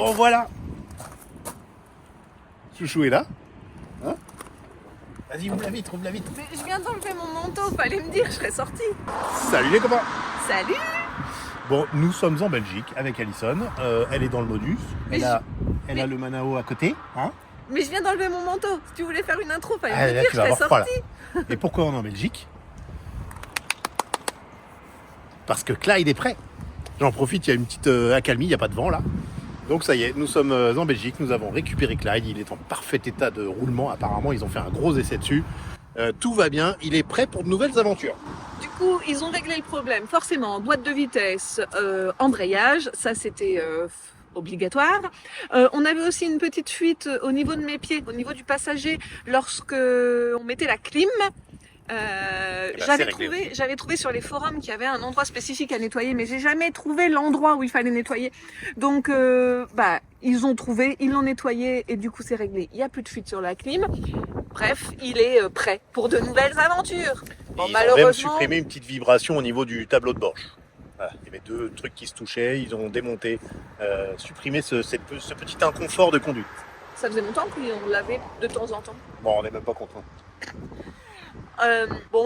Bon voilà. Chouchou est là. Hein? Vas-y, ouvre-la vite, ouvre-la vite. Mais je viens d'enlever mon manteau, fallait me dire, je serais sortie. Salut les copains. Salut. Bon, nous sommes en Belgique avec Alison. Elle est dans le modus. Elle a le Manao à côté. Hein? Mais je viens d'enlever mon manteau. Si tu voulais faire une intro, fallait me Là, dire, tu je vas serais avoir froid, là. sortie. Et pourquoi on est en Belgique? Parce que Clyde est prêt. J'en profite, il y a une petite accalmie, il n'y a pas de vent là. Donc ça y est, nous sommes en Belgique, nous avons récupéré Clyde, il est en parfait état de roulement, apparemment ils ont fait un gros essai dessus. Tout va bien, il est prêt pour de nouvelles aventures. Du coup, ils ont réglé le problème. Forcément, boîte de vitesse, embrayage, ça c'était obligatoire. On avait aussi une petite fuite au niveau de mes pieds, au niveau du passager, lorsque on mettait la clim. J'avais trouvé sur les forums qu'il y avait un endroit spécifique à nettoyer, mais j'ai jamais trouvé l'endroit où il fallait nettoyer. Donc, ils ont trouvé, ils l'ont nettoyé et du coup c'est réglé. Il n'y a plus de fuite sur la clim. Bref, il est prêt pour de nouvelles aventures. Bon, ils ont même supprimé une petite vibration au niveau du tableau de bord. Voilà, il y avait deux trucs qui se touchaient, ils ont démonté, supprimé ce petit inconfort de conduite. Ça faisait longtemps qu'on l'avait de temps en temps. Bon, on n'est même pas content.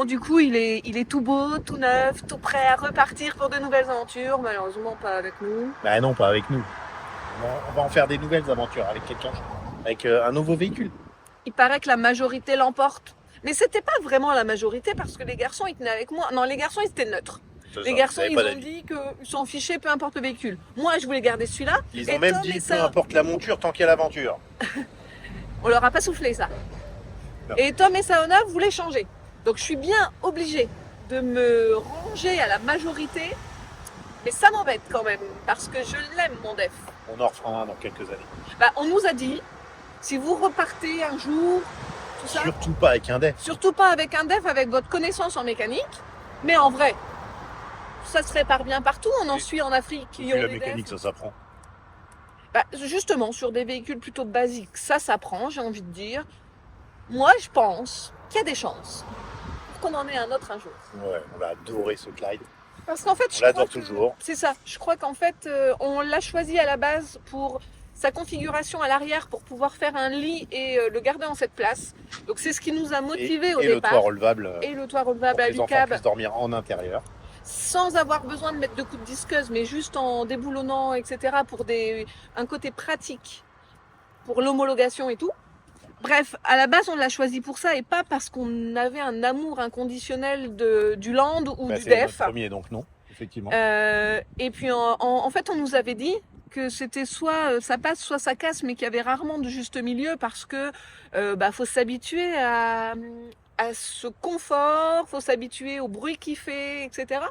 Du coup, il est tout beau, tout neuf, tout prêt à repartir pour de nouvelles aventures. Malheureusement, pas avec nous. Bah non, pas avec nous. On va en faire des nouvelles aventures avec quelqu'un, avec un nouveau véhicule. Il paraît que la majorité l'emporte. Mais c'était pas vraiment la majorité parce que les garçons, ils tenaient avec moi. Non, les garçons, ils étaient neutres. Les garçons, ils ont dit qu'ils s'en fichaient, peu importe le véhicule. Moi, je voulais garder celui-là. Ils ont même dit, peu importe la monture, tant qu'il y a l'aventure. On leur a pas soufflé ça. Non. Et Tom et Saona voulaient changer. Donc je suis bien obligée de me ranger à la majorité, mais ça m'embête quand même, parce que je l'aime mon def. On en refera un dans quelques années. On nous a dit, si vous repartez un jour, tout ça... Surtout pas avec un def. Surtout pas avec un def, avec votre connaissance en mécanique, mais en vrai, ça se répare bien partout, on en suit en Afrique. Et puis la mécanique, ça s'apprend. Justement, sur des véhicules plutôt basiques, ça s'apprend, j'ai envie de dire. Moi, je pense qu'il y a des chances qu'on en ait un autre un jour. Ouais, on l'a adoré ce Clyde. Parce qu'en fait, on l'adore toujours. C'est ça. Je crois qu'en fait, on l'a choisi à la base pour sa configuration à l'arrière pour pouvoir faire un lit et le garder en cette place. Donc c'est ce qui nous a motivés au départ. Et le toit relevable. Et le toit relevable à l'UCAB. Les enfants puissent dormir en intérieur. Sans avoir besoin de mettre de coups de disqueuse, mais juste en déboulonnant, etc. pour un côté pratique, pour l'homologation et tout. Bref, à la base, on l'a choisi pour ça et pas parce qu'on avait un amour inconditionnel du Land ou du c'est Def. Notre premier, donc non, effectivement. Et puis, en fait, on nous avait dit que c'était soit ça passe, soit ça casse, mais qu'il y avait rarement de juste milieu parce que faut s'habituer à ce confort, faut s'habituer au bruit qu'il fait, etc.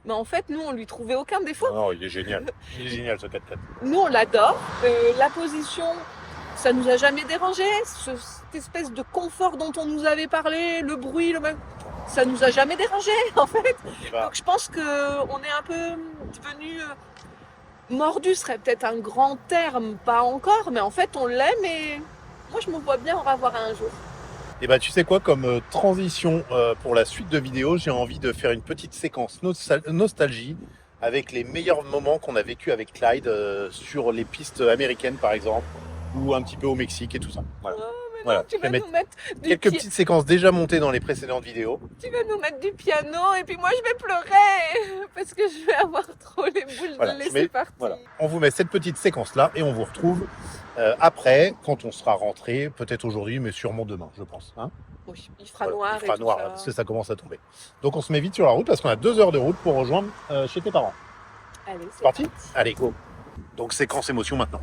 Mais en fait, nous, on lui trouvait aucun défaut. Non, il est génial. Il est génial, ce 4x4. Nous, on l'adore. La position... Ça nous a jamais dérangé, cette espèce de confort dont on nous avait parlé, le bruit, ça nous a jamais dérangé en fait. Donc je pense qu'on est un peu devenu mordu, serait peut-être un grand terme, pas encore, mais en fait on l'aime et moi je me vois bien en avoir un jour. Et tu sais quoi, comme transition pour la suite de vidéos, j'ai envie de faire une petite séquence nostalgie avec les meilleurs moments qu'on a vécu avec Clyde sur les pistes américaines par exemple. Ou un petit peu au Mexique et tout ça. Voilà. Oh, non, tu vas nous mettre quelques petites séquences déjà montées dans les précédentes vidéos. Tu vas nous mettre du piano et puis moi je vais pleurer parce que je vais avoir trop les boules de laisser partir. Voilà. On vous met cette petite séquence là et on vous retrouve après quand on sera rentré, peut-être aujourd'hui mais sûrement demain je pense. Hein, oui, il fera noir. Il fera noir parce que ça commence à tomber. Donc on se met vite sur la route parce qu'on a 2 heures de route pour rejoindre chez tes parents. Allez, c'est parti. Allez, go. Donc séquence émotion maintenant.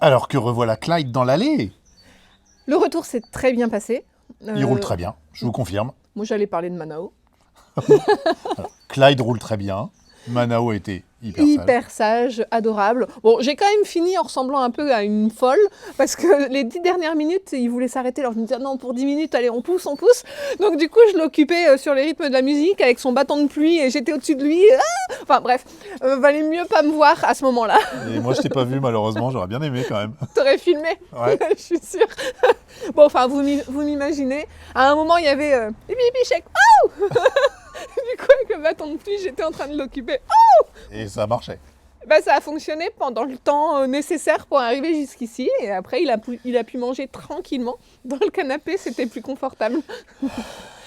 Alors que revoilà Clyde dans l'allée. Le retour s'est très bien passé. Il roule très bien, je vous confirme. Moi, j'allais parler de Manao. Alors, Clyde roule très bien. Manao a été hyper sage, adorable. Bon, j'ai quand même fini en ressemblant un peu à une folle, parce que les 10 dernières minutes, il voulait s'arrêter. Alors je me disais, non, pour 10 minutes, allez, on pousse. Donc du coup, je l'occupais sur les rythmes de la musique, avec son bâton de pluie, et j'étais au-dessus de lui. Ah, enfin bref, valait mieux pas me voir à ce moment-là. Et moi, je t'ai pas vu, malheureusement, j'aurais bien aimé quand même. T'aurais filmé, Ouais. je suis sûre. Bon, enfin, vous m'imaginez. À un moment, il y avait Bibi Chèque. Oh du coup, avec le bâton de pluie, j'étais en train de l'occuper. Et ça marchait. Bah, ça a fonctionné pendant le temps nécessaire pour arriver jusqu'ici. Et après, il a pu manger tranquillement dans le canapé. C'était plus confortable.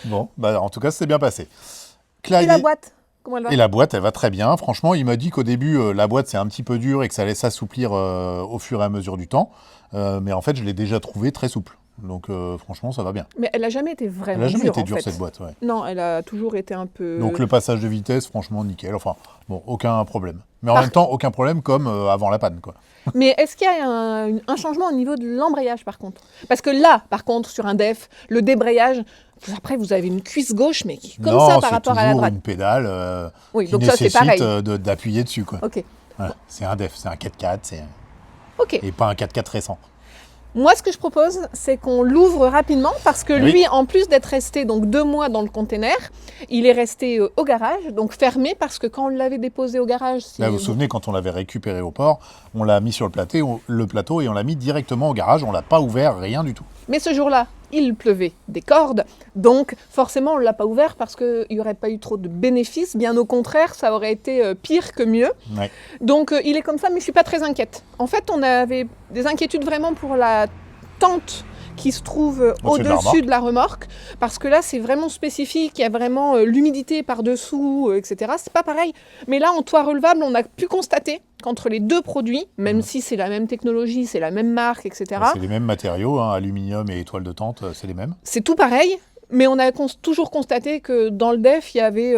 Bon, bah, en tout cas, c'est bien passé. Et la boîte, comment elle va? Et la boîte, elle va très bien. Franchement, il m'a dit qu'au début, la boîte, c'est un petit peu dur et que ça allait s'assouplir au fur et à mesure du temps. Mais en fait, je l'ai déjà trouvé très souple. Donc, franchement, ça va bien. Mais elle n'a jamais été vraiment Elle n'a jamais dure, été en dure, fait. cette boîte. Ouais. Non, elle a toujours été un peu... Donc, le passage de vitesse, franchement, nickel. Enfin, bon, aucun problème. Mais en même temps, aucun problème comme avant la panne, quoi. Mais est-ce qu'il y a un changement au niveau de l'embrayage, par contre? Parce que là, par contre, sur un def, le débrayage, après, vous avez une cuisse gauche, mais qui est comme ça par rapport à la droite. Non, c'est toujours une pédale oui, qui donc ça, c'est pareil. d'appuyer dessus, quoi. Ok. Voilà. C'est un def, c'est un 4x4, Ok. et pas un 4x4 récent. Moi, ce que je propose, c'est qu'on l'ouvre rapidement parce que Oui. lui, en plus d'être resté donc 2 mois dans le container, il est resté au garage, donc fermé parce que quand on l'avait déposé au garage... Là, vous vous souvenez, quand on l'avait récupéré au port, on l'a mis sur le plateau et on l'a mis directement au garage. On l'a pas ouvert, rien du tout. Mais ce jour-là, il pleuvait des cordes, donc forcément, on ne l'a pas ouvert parce qu'il n'y aurait pas eu trop de bénéfices. Bien au contraire, ça aurait été pire que mieux. Ouais. Donc, il est comme ça, mais je ne suis pas très inquiète. En fait, on avait des inquiétudes vraiment pour la tente qui se trouve au-dessus de la remorque, parce que là, c'est vraiment spécifique, il y a vraiment l'humidité par-dessous, etc. C'est pas pareil. Mais là, en toit relevable, on a pu constater qu'entre les deux produits, même si c'est la même technologie, c'est la même marque, etc. C'est les mêmes matériaux, hein, aluminium et toile de tente, c'est les mêmes. C'est tout pareil, mais on a toujours constaté que dans le DEF, il y avait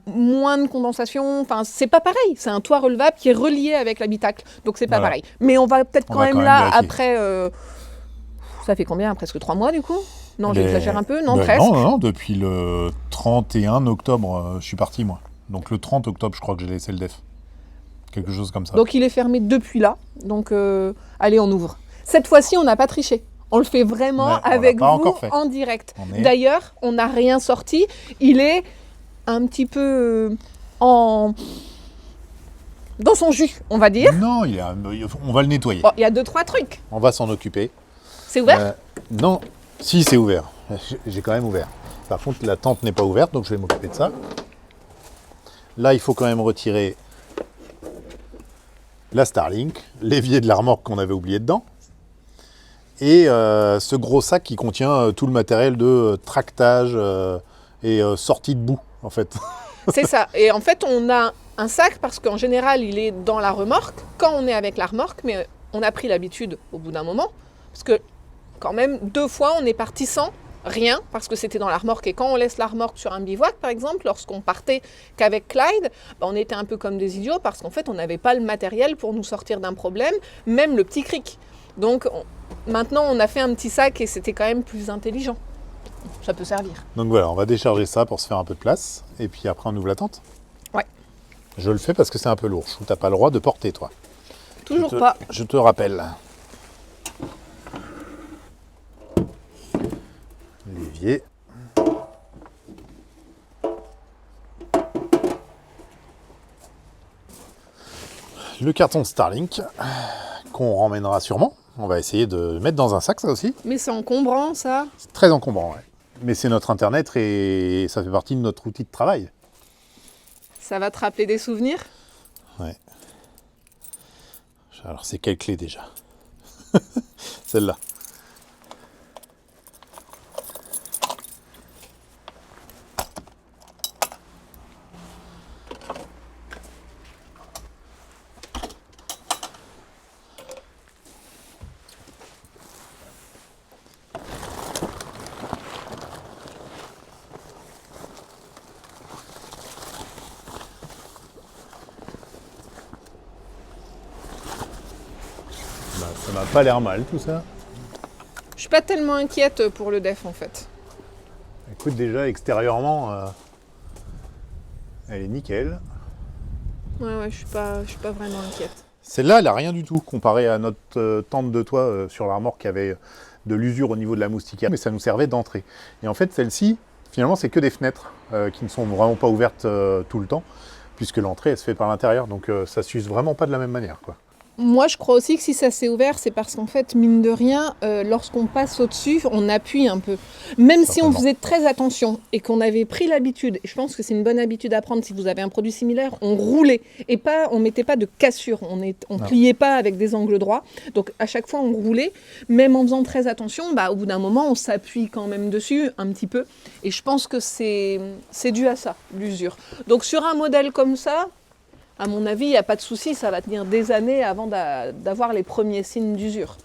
moins de condensation. Enfin, c'est pas pareil. C'est un toit relevable qui est relié avec l'habitacle, donc c'est pas pareil. Mais on va peut-être quand même là, vérifier. après... Ça fait combien? Presque 3 mois du coup? Non, j'exagère un peu, non, Ben presque. Non, depuis le 31 octobre, je suis parti, moi. Donc le 30 octobre, je crois que j'ai laissé le DEF. Quelque chose comme ça. Donc il est fermé depuis là. Donc allez, on ouvre. Cette fois-ci, on n'a pas triché. On le fait vraiment avec vous en direct. D'ailleurs, on n'a rien sorti. Il est un petit peu dans son jus, on va dire. Non, on va le nettoyer. Bon, il y a 2-3 trucs. On va s'en occuper. C'est ouvert? Non, si c'est ouvert. J'ai quand même ouvert. Par contre, la tente n'est pas ouverte, donc je vais m'occuper de ça. Là, il faut quand même retirer la Starlink, l'évier de la remorque qu'on avait oublié dedans, et ce gros sac qui contient tout le matériel de tractage et sortie de boue, en fait. C'est ça. Et en fait, on a un sac parce qu'en général, il est dans la remorque, quand on est avec la remorque, mais on a pris l'habitude au bout d'un moment, parce que quand même, 2 fois, on est parti sans rien, parce que c'était dans la remorque. Et quand on laisse la remorque sur un bivouac, par exemple, lorsqu'on partait qu'avec Clyde, on était un peu comme des idiots, parce qu'en fait, on n'avait pas le matériel pour nous sortir d'un problème, même le petit cric. Donc, maintenant, on a fait un petit sac et c'était quand même plus intelligent. Ça peut servir. Donc voilà, on va décharger ça pour se faire un peu de place, et puis après, on ouvre la tente. Ouais. Je le fais parce que c'est un peu lourd. Tu n'as pas le droit de porter, toi. Toujours pas. Je te rappelle. L'évier. Le carton Starlink qu'on ramènera sûrement. On va essayer de le mettre dans un sac, ça aussi. Mais c'est encombrant, ça. C'est très encombrant, ouais. Mais c'est notre internet et ça fait partie de notre outil de travail. Ça va te rappeler des souvenirs? Ouais. Alors c'est quelle clé déjà? Celle-là. Ça m'a pas l'air mal tout ça. Je suis pas tellement inquiète pour le def en fait. Écoute, déjà extérieurement, elle est nickel. Ouais, je suis pas vraiment inquiète. Celle-là, elle a rien du tout comparé à notre tente de toit sur la remorque qui avait de l'usure au niveau de la moustiquaire, mais ça nous servait d'entrée. Et en fait, celle-ci, finalement, c'est que des fenêtres qui ne sont vraiment pas ouvertes tout le temps, puisque l'entrée, elle se fait par l'intérieur, donc ça s'use vraiment pas de la même manière, quoi. Moi, je crois aussi que si ça s'est ouvert, c'est parce qu'en fait, mine de rien, lorsqu'on passe au-dessus, on appuie un peu. Même si on faisait très attention et qu'on avait pris l'habitude, et je pense que c'est une bonne habitude à prendre si vous avez un produit similaire, on roulait et pas, on mettait pas de cassure, on pliait pas avec des angles droits. Donc à chaque fois, on roulait, même en faisant très attention, bah, au bout d'un moment, on s'appuie quand même dessus un petit peu. Et je pense que c'est dû à ça, l'usure. Donc sur un modèle comme ça, à mon avis, il n'y a pas de souci, ça va tenir des années avant d'avoir les premiers signes d'usure.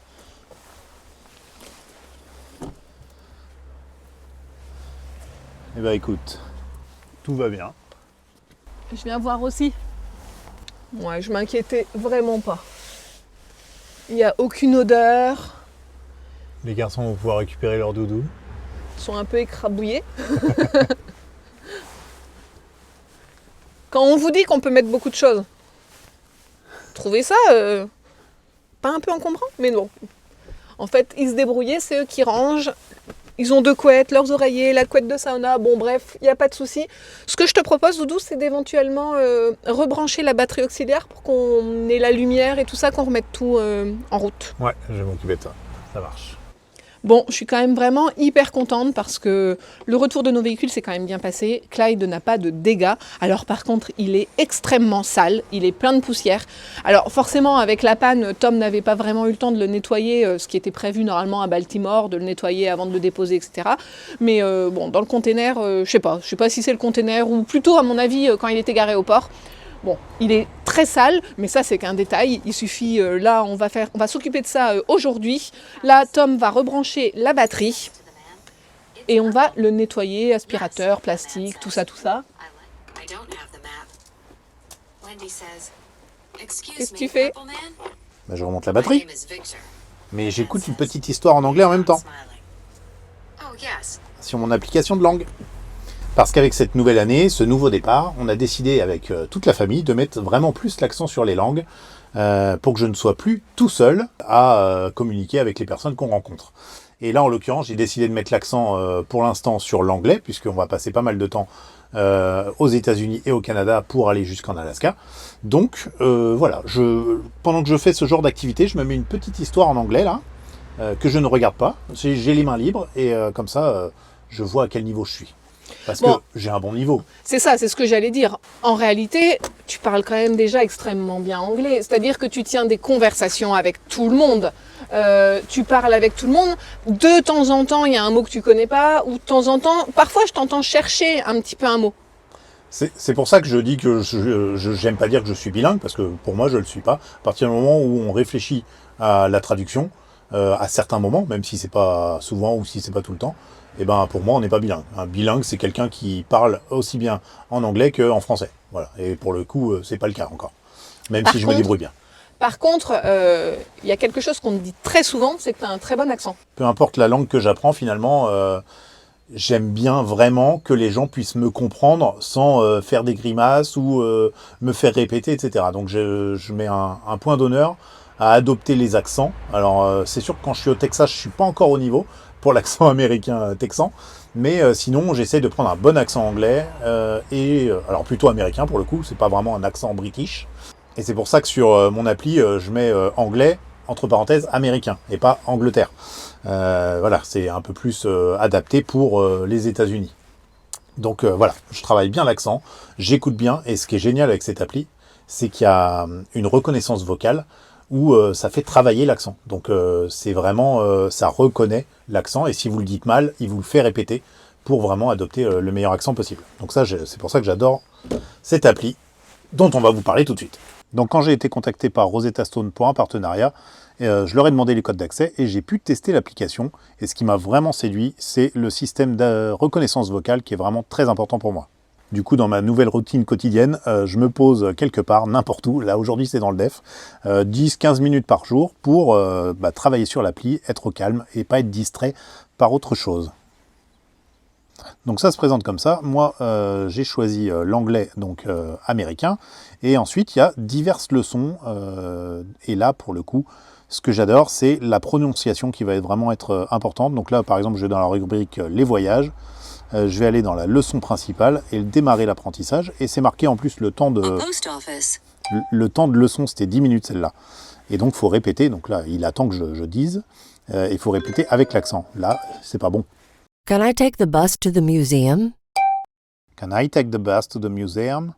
Eh bien écoute, tout va bien. Je viens voir aussi. Ouais, je m'inquiétais vraiment pas. Il n'y a aucune odeur. Les garçons vont pouvoir récupérer leur doudou. Ils sont un peu écrabouillés. Quand on vous dit qu'on peut mettre beaucoup de choses, trouvez ça pas un peu encombrant, mais non. En fait, ils se débrouillaient, c'est eux qui rangent. Ils ont 2 couettes, leurs oreillers, la couette de sauna. Bon, bref, il n'y a pas de souci. Ce que je te propose, Doudou, c'est d'éventuellement rebrancher la batterie auxiliaire pour qu'on ait la lumière et tout ça, qu'on remette tout en route. Ouais, je vais m'occuper de ça. Ça marche. Bon, je suis quand même vraiment hyper contente parce que le retour de nos véhicules s'est quand même bien passé. Clyde n'a pas de dégâts. Alors par contre, il est extrêmement sale, il est plein de poussière. Alors forcément, avec la panne, Tom n'avait pas vraiment eu le temps de le nettoyer, ce qui était prévu normalement à Baltimore, de le nettoyer avant de le déposer, etc. Mais bon, dans le container, je sais pas si c'est le container ou plutôt à mon avis quand il était garé au port. Bon, il est très sale, mais ça c'est qu'un détail. Il suffit, là on va s'occuper de ça aujourd'hui. Là, Tom va rebrancher la batterie et on va le nettoyer, aspirateur, plastique, tout ça. Qu'est-ce que tu fais? Bah, je remonte la batterie. Mais j'écoute une petite histoire en anglais en même temps. Sur mon application de langue. Parce qu'avec cette nouvelle année, ce nouveau départ, on a décidé avec toute la famille de mettre vraiment plus l'accent sur les langues pour que je ne sois plus tout seul à communiquer avec les personnes qu'on rencontre. Et là, en l'occurrence, j'ai décidé de mettre l'accent pour l'instant sur l'anglais, puisqu'on va passer pas mal de temps aux États-Unis et au Canada pour aller jusqu'en Alaska. Donc voilà, pendant que je fais ce genre d'activité, je me mets une petite histoire en anglais là, que je ne regarde pas. J'ai les mains libres et comme ça, je vois à quel niveau je suis. Parce que j'ai un bon niveau. C'est ça, c'est ce que j'allais dire. En réalité, tu parles quand même déjà extrêmement bien anglais. C'est-à-dire que tu tiens des conversations avec tout le monde. Tu parles avec tout le monde. De temps en temps, il y a un mot que tu connais pas. Ou de temps en temps, parfois, je t'entends chercher un petit peu un mot. C'est pour ça que je dis que j'aime pas dire que je suis bilingue, parce que pour moi, je le suis pas. À partir du moment où on réfléchit à la traduction, à certains moments, même si c'est pas souvent ou si c'est pas tout le temps, et ben pour moi on n'est pas bilingue. Un bilingue c'est quelqu'un qui parle aussi bien en anglais qu'en français. Voilà. Et pour le coup c'est pas le cas encore. Même si je me débrouille bien. Par contre, il y a quelque chose qu'on me dit très souvent, c'est que tu as un très bon accent. Peu importe la langue que j'apprends finalement, j'aime bien vraiment que les gens puissent me comprendre sans faire des grimaces ou me faire répéter, etc. Donc je mets un point d'honneur à adopter les accents. Alors c'est sûr que quand je suis au Texas, je suis pas encore au niveau pour l'accent américain texan, mais sinon j'essaye de prendre un bon accent anglais alors plutôt américain pour le coup, c'est pas vraiment un accent british. Et c'est pour ça que sur mon appli je mets anglais entre parenthèses américain et pas Angleterre. Voilà, c'est un peu plus adapté pour les États-Unis. Donc voilà, je travaille bien l'accent, j'écoute bien, et ce qui est génial avec cette appli, c'est qu'il y a une reconnaissance vocale où ça fait travailler l'accent. Donc c'est vraiment, ça reconnaît l'accent, et si vous le dites mal, il vous le fait répéter pour vraiment adopter le meilleur accent possible. Donc ça, c'est pour ça que j'adore cette appli, dont on va vous parler tout de suite. Donc quand j'ai été contacté par Rosetta Stone pour un partenariat, je leur ai demandé les codes d'accès et j'ai pu tester l'application. Et ce qui m'a vraiment séduit, c'est le système de reconnaissance vocale qui est vraiment très important pour moi. Du coup, dans ma nouvelle routine quotidienne, je me pose quelque part, n'importe où. Là, aujourd'hui, c'est dans le def. 10-15 minutes par jour pour travailler sur l'appli, être au calme et pas être distrait par autre chose. Donc ça se présente comme ça. Moi, j'ai choisi l'anglais donc américain. Et ensuite, il y a diverses leçons. Et là, pour le coup, ce que j'adore, c'est la prononciation qui va vraiment être importante. Donc là, par exemple, je vais dans la rubrique les voyages. Je vais aller dans la leçon principale et démarrer l'apprentissage. Et c'est marqué en plus le temps de leçon, c'était 10 minutes celle-là. Et donc, il faut répéter. Donc là, il attend que je dise. Il faut répéter avec l'accent. Là, c'est pas bon. Can I take the bus to the museum? Can I take the bus to the museum?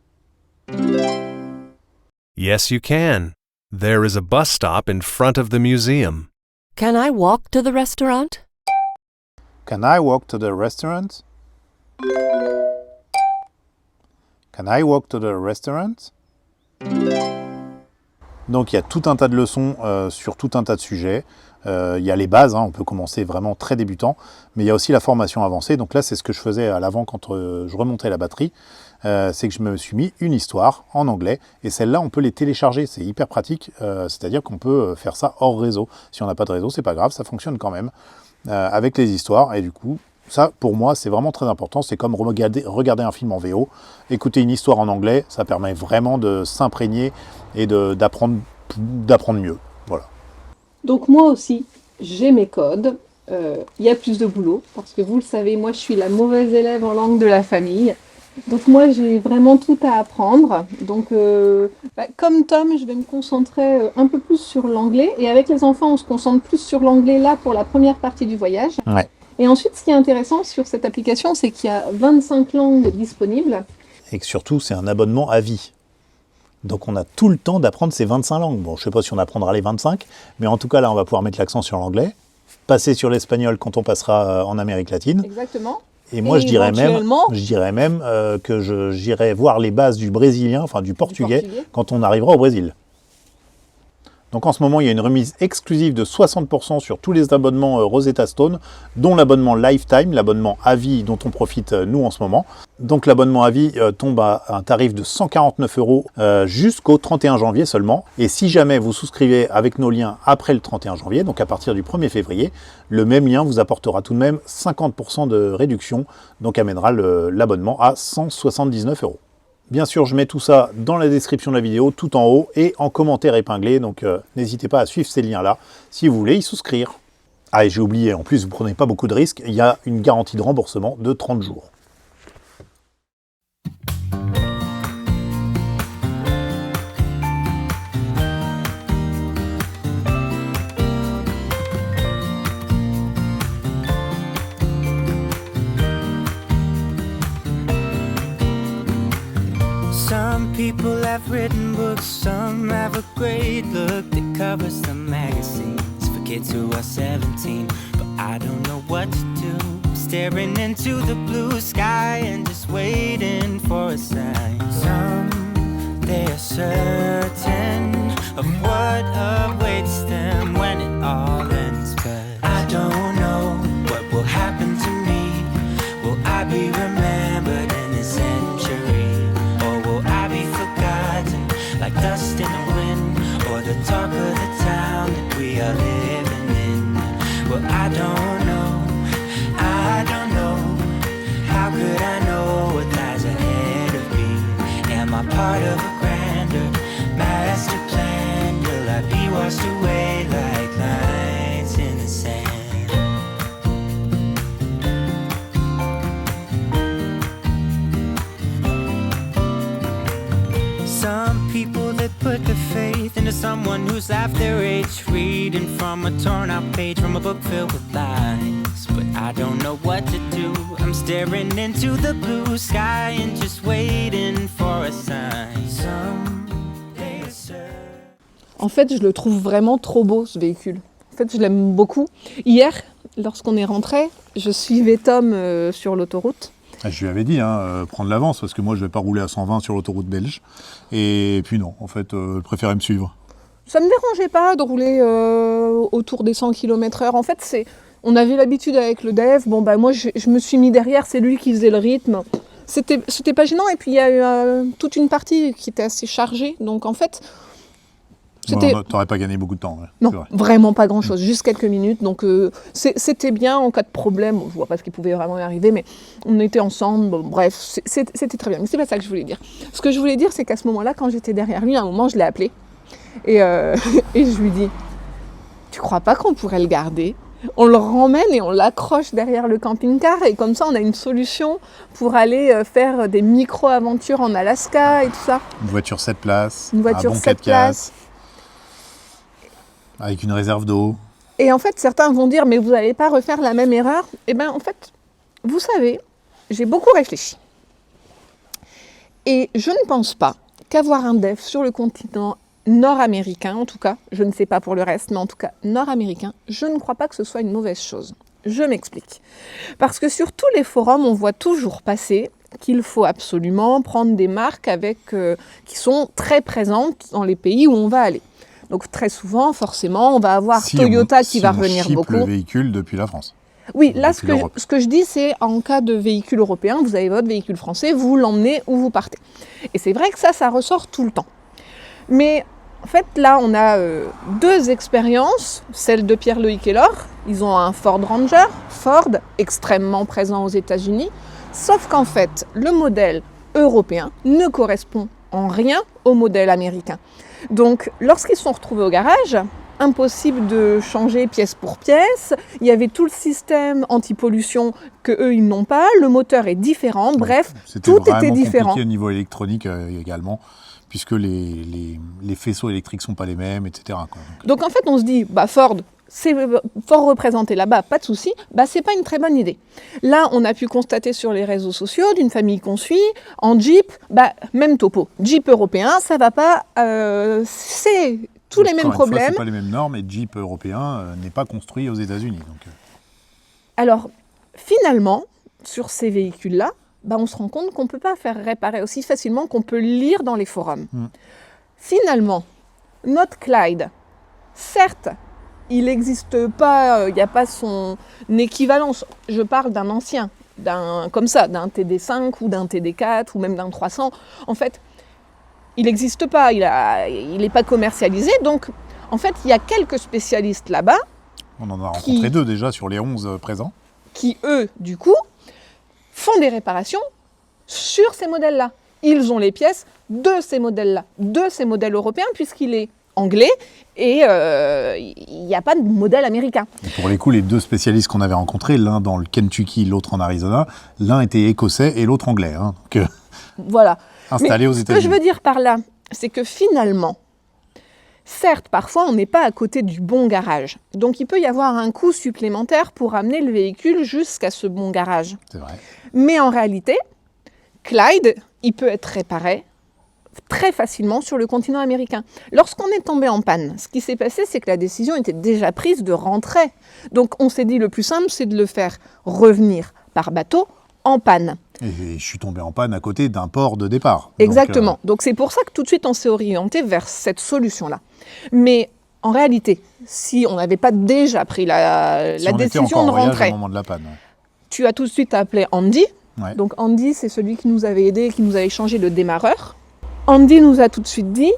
Yes, you can. There is a bus stop in front of the museum. Can I walk to the restaurant? Can I walk to the restaurant? Can I walk to the restaurant? Donc il y a tout un tas de leçons sur tout un tas de sujets. Il y a les bases, on peut commencer vraiment très débutant, mais il y a aussi la formation avancée. Donc là, c'est ce que je faisais à l'avant quand je remontais la batterie. C'est que je me suis mis une histoire en anglais, et celle-là, on peut les télécharger. C'est hyper pratique, c'est-à-dire qu'on peut faire ça hors réseau. Si on n'a pas de réseau, c'est pas grave, ça fonctionne quand même avec les histoires. Et du coup, ça, pour moi, c'est vraiment très important. C'est comme regarder un film en VO. Écouter une histoire en anglais, ça permet vraiment de s'imprégner et d'apprendre mieux. Voilà. Donc moi aussi, j'ai mes codes. Il y a plus de boulot, parce que vous le savez, moi je suis la mauvaise élève en langue de la famille. Donc moi j'ai vraiment tout à apprendre. Donc comme Tom, je vais me concentrer un peu plus sur l'anglais. Et avec les enfants, on se concentre plus sur l'anglais là pour la première partie du voyage. Ouais. Et ensuite, ce qui est intéressant sur cette application, c'est qu'il y a 25 langues disponibles. Et que surtout, c'est un abonnement à vie. Donc on a tout le temps d'apprendre ces 25 langues. Bon, je ne sais pas si on apprendra les 25, mais en tout cas là, on va pouvoir mettre l'accent sur l'anglais, passer sur l'espagnol quand on passera en Amérique latine. Exactement. Et moi, je dirais même que j'irai voir les bases du brésilien, enfin du portugais, quand on arrivera au Brésil. Donc en ce moment, il y a une remise exclusive de 60% sur tous les abonnements Rosetta Stone, dont l'abonnement Lifetime, l'abonnement à vie dont on profite nous en ce moment. Donc l'abonnement à vie tombe à un tarif de 149 € jusqu'au 31 janvier seulement. Et si jamais vous souscrivez avec nos liens après le 31 janvier, donc à partir du 1er février, le même lien vous apportera tout de même 50% de réduction, donc amènera l'abonnement à 179 €. Bien sûr, je mets tout ça dans la description de la vidéo, tout en haut et en commentaire épinglé. Donc n'hésitez pas à suivre ces liens-là si vous voulez y souscrire. Ah, et j'ai oublié, en plus, vous ne prenez pas beaucoup de risques. Il y a une garantie de remboursement de 30 jours. Some people have written books, some have a great look that covers the magazines for kids who are 17. But I don't know what to do, staring into the blue sky and just waiting for a sign. Some, they are certain of what awaits them when it all ends. But I don't know what will happen to me. Will I be remembered in a century? Like dust in the wind, or the talk of the town that we are living in. Well, I don't know, how could I know what lies ahead of me? Am I part of a grander master plan? Will I be washed away like lines in the sand? Some people that put their faith into someone who's half their age, reading from a torn out page from a book filled with lies. But I don't know what to do. I'm staring into the blue sky and just waiting for a sign. Someday, sir. En fait, je le trouve vraiment trop beau, ce véhicule. En fait, je l'aime beaucoup. Hier, lorsqu'on est rentré, je suivais Tom sur l'autoroute. Je lui avais dit, prendre l'avance, parce que moi, je ne vais pas rouler à 120 sur l'autoroute belge. Et puis non, en fait, je préférais me suivre. Ça ne me dérangeait pas de rouler autour des 100 km/h. En fait, on avait l'habitude avec le dev. Bon, bah, moi, je me suis mis derrière, c'est lui qui faisait le rythme. C'était pas gênant, et puis il y a eu toute une partie qui était assez chargée, donc en fait, T'aurais pas gagné beaucoup de temps. Ouais. Non, vraiment pas grand-chose, juste quelques minutes. Donc c'était bien en cas de problème. Je vois pas ce qui pouvait vraiment y arriver, mais on était ensemble. Bon, bref, c'était très bien. Mais c'est pas ça que je voulais dire. Ce que je voulais dire, c'est qu'à ce moment-là, quand j'étais derrière lui, à un moment, je l'ai appelé. Et je lui dis, tu crois pas qu'on pourrait le garder ? On le ramène et on l'accroche derrière le camping-car. Et comme ça, on a une solution pour aller faire des micro-aventures en Alaska et tout ça. Une voiture 7 places. Une voiture un bon 7 places. Avec une réserve d'eau. Et en fait, certains vont dire, mais vous n'allez pas refaire la même erreur. Eh bien, en fait, vous savez, j'ai beaucoup réfléchi. Et je ne pense pas qu'avoir un DEF sur le continent nord-américain, en tout cas, je ne sais pas pour le reste, mais en tout cas nord-américain, je ne crois pas que ce soit une mauvaise chose. Je m'explique. Parce que sur tous les forums, on voit toujours passer qu'il faut absolument prendre des marques qui sont très présentes dans les pays où on va aller. Donc très souvent, forcément, on va avoir Toyota qui va revenir beaucoup. Le véhicule depuis la France. Oui, là, ce que je dis, c'est en cas de véhicule européen, vous avez votre véhicule français, vous l'emmenez où vous partez. Et c'est vrai que ça ressort tout le temps. Mais en fait, là, on a deux expériences, celle de Pierre-Loïc et Laure. Ils ont un Ford Ranger, Ford, extrêmement présent aux États-Unis. Sauf qu'en fait, le modèle européen ne correspond en rien au modèle américain. Donc, lorsqu'ils se sont retrouvés au garage, impossible de changer pièce pour pièce. Il y avait tout le système anti-pollution qu'eux, ils n'ont pas. Le moteur est différent. Bref, tout était différent. C'était compliqué au niveau électronique également, puisque les faisceaux électriques ne sont pas les mêmes, etc. Quoi. Donc, en fait, on se dit, Ford, c'est fort représenté là-bas, pas de souci, c'est pas une très bonne idée. Là, on a pu constater sur les réseaux sociaux d'une famille qu'on suit, en Jeep, même topo. Jeep européen, ça va pas, c'est tous les mêmes problèmes. C'est pas les mêmes normes, et Jeep européen n'est pas construit aux États-Unis. Donc. Alors, finalement, sur ces véhicules-là, on se rend compte qu'on peut pas faire réparer aussi facilement qu'on peut lire dans les forums. Finalement, notre Clyde, certes, il n'existe pas, il n'y a pas son équivalence. Je parle d'un ancien, d'un TD5 ou d'un TD4 ou même d'un 300. En fait, il n'existe pas, il n'est pas commercialisé. Donc, en fait, il y a quelques spécialistes là-bas. On en a rencontré deux déjà sur les 11 présents. Qui, eux, du coup, font des réparations sur ces modèles-là. Ils ont les pièces de ces modèles-là, de ces modèles européens, puisqu'il est anglais et il n'y a pas de modèle américain. Et pour les coups, les deux spécialistes qu'on avait rencontrés, l'un dans le Kentucky, l'autre en Arizona, l'un était écossais et l'autre anglais. Donc, voilà. Installés aux États-Unis. Ce que je veux dire par là, c'est que finalement, certes, parfois, on n'est pas à côté du bon garage. Donc, il peut y avoir un coût supplémentaire pour amener le véhicule jusqu'à ce bon garage. C'est vrai. Mais en réalité, Clyde, il peut être réparé très facilement sur le continent américain. Lorsqu'on est tombé en panne, ce qui s'est passé, c'est que la décision était déjà prise de rentrer. Donc, on s'est dit le plus simple, c'est de le faire revenir par bateau en panne. Et je suis tombé en panne à côté d'un port de départ. Exactement. Donc, c'est pour ça que tout de suite, on s'est orienté vers cette solution-là. Mais en réalité, si on n'avait pas déjà pris la décision de rentrer, au moment de la panne, tu as tout de suite appelé Andy. Ouais. Donc, Andy, c'est celui qui nous avait aidé, qui nous avait changé le démarreur. Andy nous a tout de suite dit,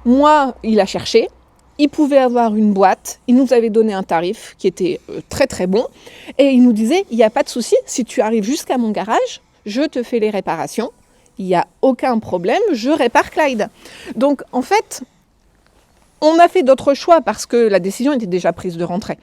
moi, il a cherché, il pouvait avoir une boîte, il nous avait donné un tarif qui était très très bon, et il nous disait, il n'y a pas de souci, si tu arrives jusqu'à mon garage, je te fais les réparations, il n'y a aucun problème, je répare Clyde. Donc en fait, on a fait d'autres choix parce que la décision était déjà prise de rentrer.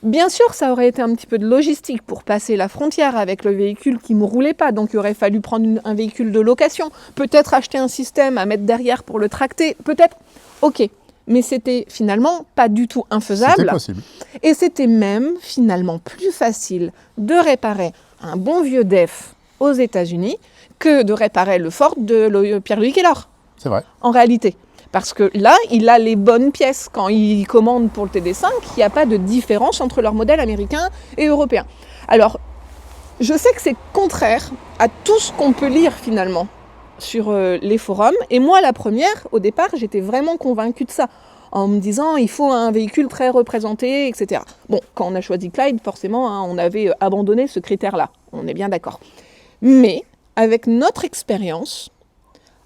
Bien sûr, ça aurait été un petit peu de logistique pour passer la frontière avec le véhicule qui ne roulait pas. Donc, il aurait fallu prendre un véhicule de location. Peut-être acheter un système à mettre derrière pour le tracter. Peut-être, ok. Mais c'était finalement pas du tout infaisable. C'était possible. Et c'était même finalement plus facile de réparer un bon vieux DEF aux États-Unis que de réparer le Ford de Pierre-Loïc et Laure. C'est vrai. En réalité. Parce que là, il a les bonnes pièces. Quand il commande pour le TD5, il n'y a pas de différence entre leur modèle américain et européen. Alors, je sais que c'est contraire à tout ce qu'on peut lire finalement sur les forums. Et moi, la première, au départ, j'étais vraiment convaincue de ça. En me disant, il faut un véhicule très représenté, etc. Bon, quand on a choisi Clyde, forcément, on avait abandonné ce critère-là. On est bien d'accord. Mais, avec notre expérience,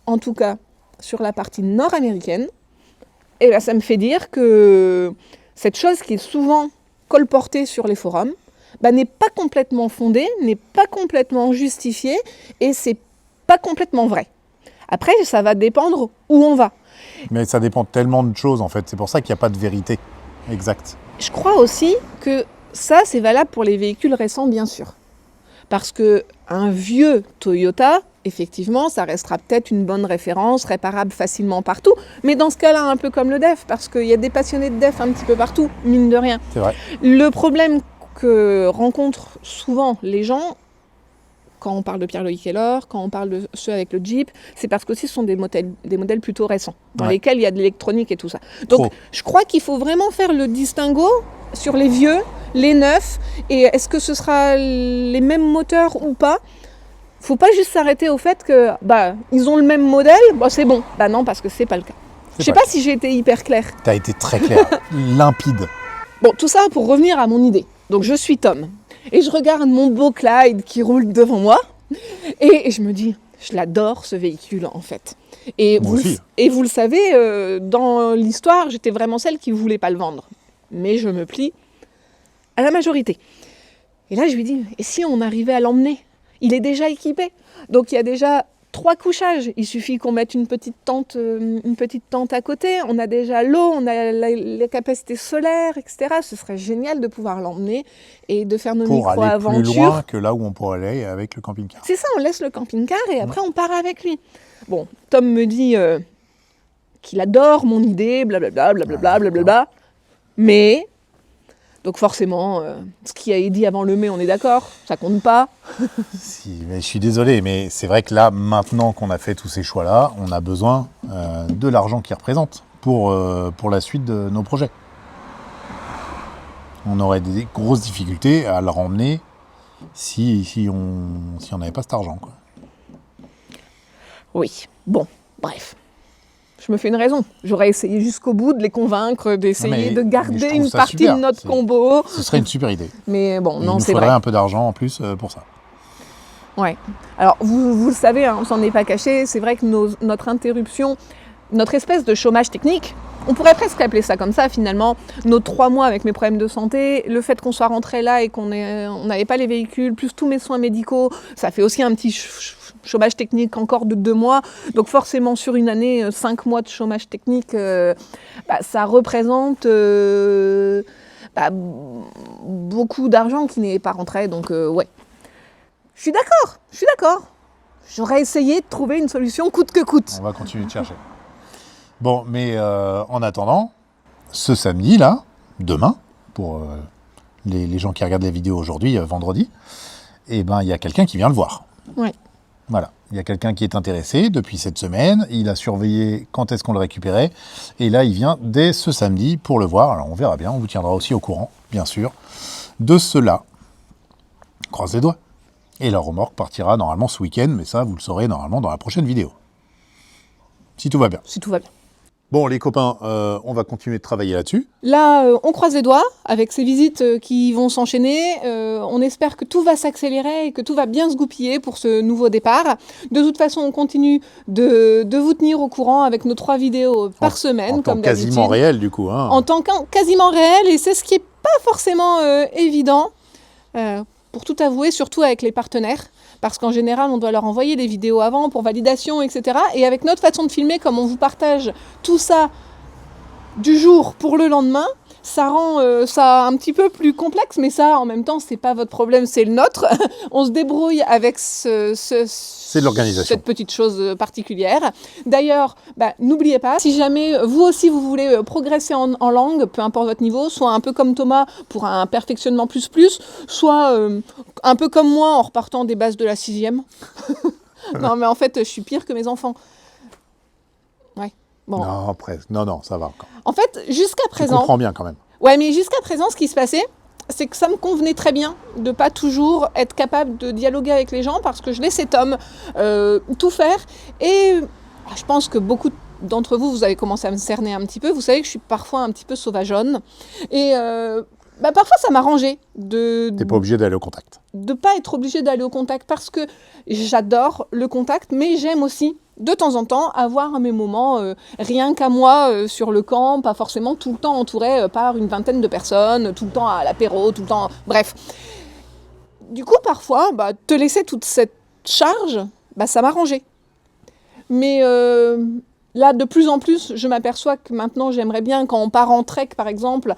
en tout cas sur la partie nord-américaine, et là, ça me fait dire que cette chose qui est souvent colportée sur les forums n'est pas complètement fondée, n'est pas complètement justifiée, et c'est pas complètement vrai. Après, ça va dépendre où on va. Mais ça dépend tellement de choses, en fait. C'est pour ça qu'il n'y a pas de vérité exacte. Je crois aussi que ça, c'est valable pour les véhicules récents, bien sûr. Parce qu'un vieux Toyota, effectivement, ça restera peut-être une bonne référence, réparable facilement partout. Mais dans ce cas-là, un peu comme le DEF, parce qu'il y a des passionnés de DEF un petit peu partout, mine de rien. C'est vrai. Le problème que rencontrent souvent les gens, quand on parle de Pierre-Loïc Heller, quand on parle de ceux avec le Jeep, c'est parce que ce sont des modèles plutôt récents, dans lesquels il y a de l'électronique et tout ça. Donc, je crois qu'il faut vraiment faire le distinguo sur les vieux, les neufs, et est-ce que ce sera les mêmes moteurs ou pas ? Faut pas juste s'arrêter au fait que ils ont le même modèle, c'est bon. Non, parce que c'est pas le cas. Je sais pas si j'ai été hyper claire. Tu as été très claire, limpide. Bon, tout ça pour revenir à mon idée. Donc je suis Tom et je regarde mon beau Clyde qui roule devant moi et je me dis, je l'adore ce véhicule en fait. Et vous le savez, dans l'histoire, j'étais vraiment celle qui voulait pas le vendre. Mais je me plie à la majorité. Et là, je lui dis, et si on arrivait à l'emmener ? Il est déjà équipé. Donc il y a déjà 3 couchages. Il suffit qu'on mette une petite tente à côté. On a déjà l'eau, on a les capacités solaires, etc. Ce serait génial de pouvoir l'emmener et de faire nos micro-aventures. Pour aller plus loin que là où on pourrait aller avec le camping-car. C'est ça, on laisse le camping-car et après on part avec lui. Bon, Tom me dit qu'il adore mon idée, blablabla, blablabla, blablabla. Mais... Donc forcément, ce qui a été dit avant le mai, on est d'accord, ça compte pas. Si, mais je suis désolé, mais c'est vrai que là, maintenant qu'on a fait tous ces choix-là, on a besoin de l'argent qu'ils représentent pour la suite de nos projets. On aurait des grosses difficultés à le ramener si on n'avait pas cet argent, quoi. Oui, bon, bref. Je me fais une raison. J'aurais essayé jusqu'au bout de les convaincre, d'essayer de garder une partie de notre combo. Ce serait une super idée. Mais bon, non, c'est vrai. Il nous faudrait un peu d'argent en plus pour ça. Ouais. Alors, vous le savez, on s'en est pas caché. C'est vrai que notre interruption, notre espèce de chômage technique, on pourrait presque appeler ça comme ça finalement, nos 3 mois avec mes problèmes de santé, le fait qu'on soit rentré là et qu'on n'avait pas les véhicules, plus tous mes soins médicaux, ça fait aussi un petit chômage technique encore de 2 mois. Donc forcément sur une année, 5 mois de chômage technique, ça représente beaucoup d'argent qui n'est pas rentré. Donc ouais, je suis d'accord. J'aurais essayé de trouver une solution coûte que coûte. On va continuer de chercher. Bon, mais en attendant, ce samedi, là, demain, pour les gens qui regardent la vidéo aujourd'hui, vendredi, il y a quelqu'un qui vient le voir. Oui. Voilà, il y a quelqu'un qui est intéressé depuis cette semaine, il a surveillé quand est-ce qu'on le récupérait, et là, il vient dès ce samedi pour le voir. Alors, on verra bien, on vous tiendra aussi au courant, bien sûr, de cela. Croise les doigts. Et la remorque partira normalement ce week-end, mais ça, vous le saurez normalement dans la prochaine vidéo. Si tout va bien. Si tout va bien. Bon, les copains, on va continuer de travailler là-dessus. Là, on croise les doigts avec ces visites qui vont s'enchaîner. On espère que tout va s'accélérer et que tout va bien se goupiller pour ce nouveau départ. De toute façon, on continue de vous tenir au courant avec nos 3 vidéos par semaine, comme d'habitude. Quasiment réel, du coup. En tant que quasiment réel, et c'est ce qui n'est pas forcément évident, pour tout avouer, surtout avec les partenaires. Parce qu'en général, on doit leur envoyer des vidéos avant pour validation, etc. Et avec notre façon de filmer, comme on vous partage tout ça du jour pour le lendemain, ça rend ça un petit peu plus complexe, mais ça, en même temps, c'est pas votre problème, c'est le nôtre. On se débrouille avec c'est l'organisation. Cette petite chose particulière. D'ailleurs, n'oubliez pas, si jamais vous aussi vous voulez progresser en langue, peu importe votre niveau, soit un peu comme Thomas pour un perfectionnement plus, soit un peu comme moi en repartant des bases de la 6e. Non, mais en fait, je suis pire que mes enfants. Ouais. Bon. Non, presque. Non, ça va encore. En fait, jusqu'à présent... Tu comprends bien quand même. Ouais, mais jusqu'à présent, ce qui se passait, c'est que ça me convenait très bien de pas toujours être capable de dialoguer avec les gens parce que je laissais Tom tout faire. Et je pense que beaucoup d'entre vous, vous avez commencé à me cerner un petit peu. Vous savez que je suis parfois un petit peu sauvageonne. Et Parfois, ça m'arrangeait de T'es pas obligé d'aller au contact. de pas être obligé d'aller au contact parce que j'adore le contact, mais j'aime aussi de temps en temps avoir mes moments rien qu'à moi sur le camp, pas forcément tout le temps entouré par une vingtaine de personnes, tout le temps à l'apéro, tout le temps... Bref. Du coup, parfois, te laisser toute cette charge, ça m'arrangeait. Mais là, de plus en plus, je m'aperçois que maintenant, j'aimerais bien, quand on part en trek, par exemple,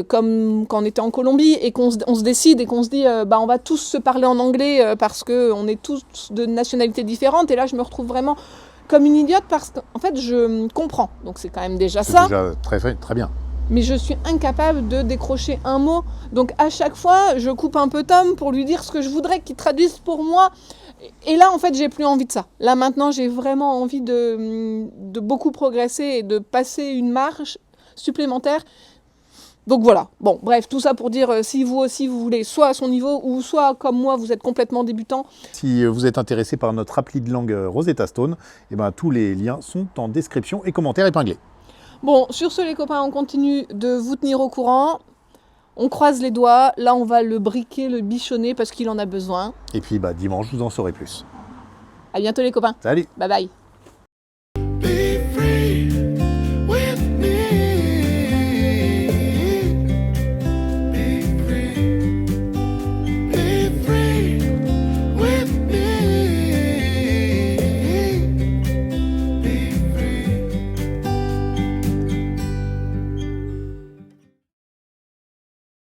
comme quand on était en Colombie, et qu'on se décide et qu'on se dit, on va tous se parler en anglais parce qu'on est tous de nationalités différentes. Et là, je me retrouve vraiment comme une idiote parce qu'en fait, je comprends. Donc, c'est quand même déjà ça. C'est déjà très bien. Mais je suis incapable de décrocher un mot. Donc, à chaque fois, je coupe un peu Tom pour lui dire ce que je voudrais qu'il traduise pour moi. Et là, en fait, j'ai plus envie de ça. Là, maintenant, j'ai vraiment envie de beaucoup progresser et de passer une marche supplémentaire. Donc voilà. Bon, bref, tout ça pour dire, si vous aussi, vous voulez, soit à son niveau, ou soit, comme moi, vous êtes complètement débutant. Si vous êtes intéressé par notre appli de langue Rosetta Stone, tous les liens sont en description et commentaires épinglés. Bon, sur ce, les copains, on continue de vous tenir au courant. On croise les doigts, là on va le briquer, le bichonner parce qu'il en a besoin. Et puis dimanche, vous en saurez plus. À bientôt les copains. Salut. Bye bye.